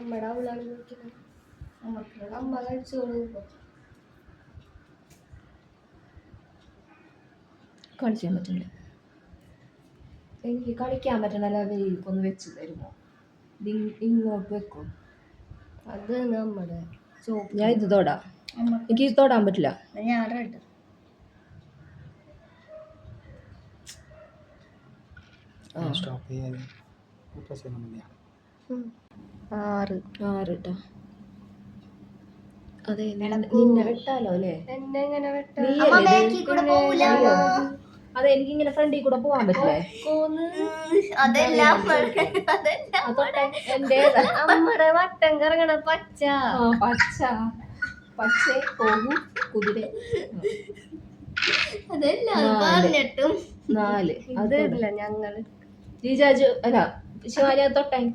അമ്മയുടെ അവളാണ് ചോദിക്കുന്നത്. അമ്മ കഴിച്ചോളൂ. കളിക്കാൻ പറ്റില്ല. എനിക്ക് കളിക്കാൻ പറ്റണ ലെവലിലേക്കൊന്ന് വെച്ച് തരുമോ? ഇങ്ങോട്ട് വെക്കും. അത് നമ്മുടെ ചോപ്പ്. ഞാൻ ഇത് തൊടാം. എനിക്ക് ഇത് തൊടാൻ പറ്റില്ല. ഞാൻ റെഡ്. ആറ് ട്ടോ. അതെ നിന്നെ വെട്ടാലോ അല്ലേ? എന്നെ എങ്ങനെ വെട്ടാ? അതെ എനിക്കിങ്ങനെ ഫ്രണ്ടിൽ കൂടെ പോവാൻ പറ്റില്ലേ? അമ്മയുടെ വട്ടം കറങ്ങണ പച്ച പച്ച പച്ച പോകും കുതിര. നാല് അതല്ല ഞങ്ങള് ജീജാജു അല്ല ശിവാനി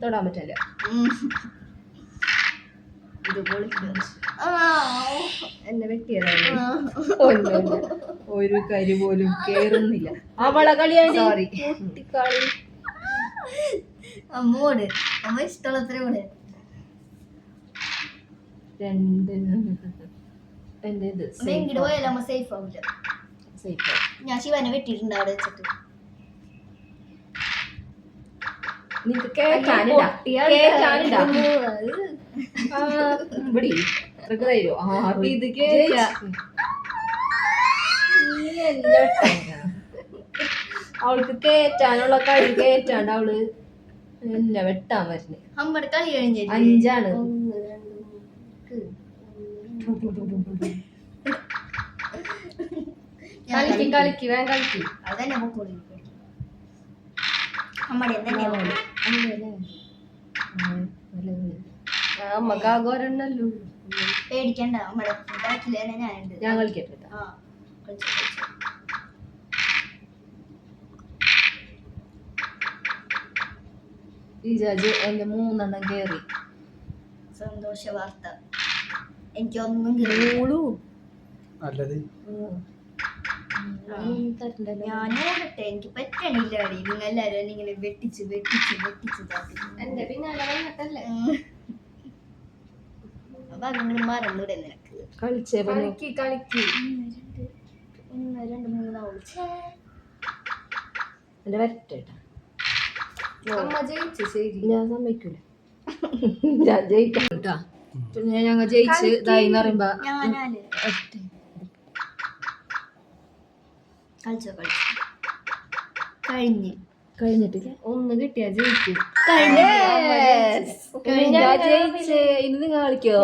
തൊടാൻ പറ്റില്ല. എന്നെ വെട്ടിയതാണ്. ഒരു കരി പോലും കേറുന്നില്ല. അവളെ കളിയാണ്. സോറി കുട്ടിക്കളി. അമ്മോട് അമ്മ ഇഷ്ടമുള്ളത്ര കൂടെ. എങ്ങോട്ട് പോയാലും അമ്മ സേഫ് ആവില്ല. ഞാൻ ശിവനെ വെട്ടിയിട്ടുണ്ട് അവിടെ വെച്ചിട്ട്. നിനക്ക് കേട്ടാനിടാ ഇത് അവൾക്ക് കേറ്റാനുള്ള കഴി കേറ്റാണ്ട് അവള് എന്നെ വെട്ടാൻ വരുന്നേ. അമ്മയുടെ കളി കഴിഞ്ഞ 5 കളിക്ക് വേഗം കളിക്ക്. അതന്നെ അമ്മടെ അമ്മക്ക് ആഘോരണ്ടല്ലോ. പേടിക്കണ്ട. അമ്മടെ ഞാനുണ്ട്. ഞാൻ കളിക്കട്ടെ. എന്റെ 3 കേറി. സന്തോഷ വാർത്ത. എനിക്കൊന്നും കേളൂ. ഞാനോടട്ടെ എനിക്ക് പറ്റണില്ല. നിങ്ങൾ എല്ലാരും ഇങ്ങനെ വെട്ടിച്ച് എന്റെ പിന്നാലെ വന്നിട്ടല്ലേ. അപ്പൊ അങ്ങനെ മറന്നിടെ നിനക്ക്. കളിക്ക് 1 2 3 എന്റെ വരട്ടേട്ടാ. അമ്മ ജയിച്ചു. ശരി ഞാൻ സമ്മതിക്കൂല. ഞാൻ ജയിക്കാം കേട്ടാ. പിന്നെ ഞങ്ങൾ ജയിച്ച് ഇതായിന്ന് പറയുമ്പോ കഴിഞ്ഞിട്ടില്ല. 1 കിട്ടിയാ ജയിക്കും. ജയിച്ച് ഇനി നിങ്ങൾ കളിക്കോ?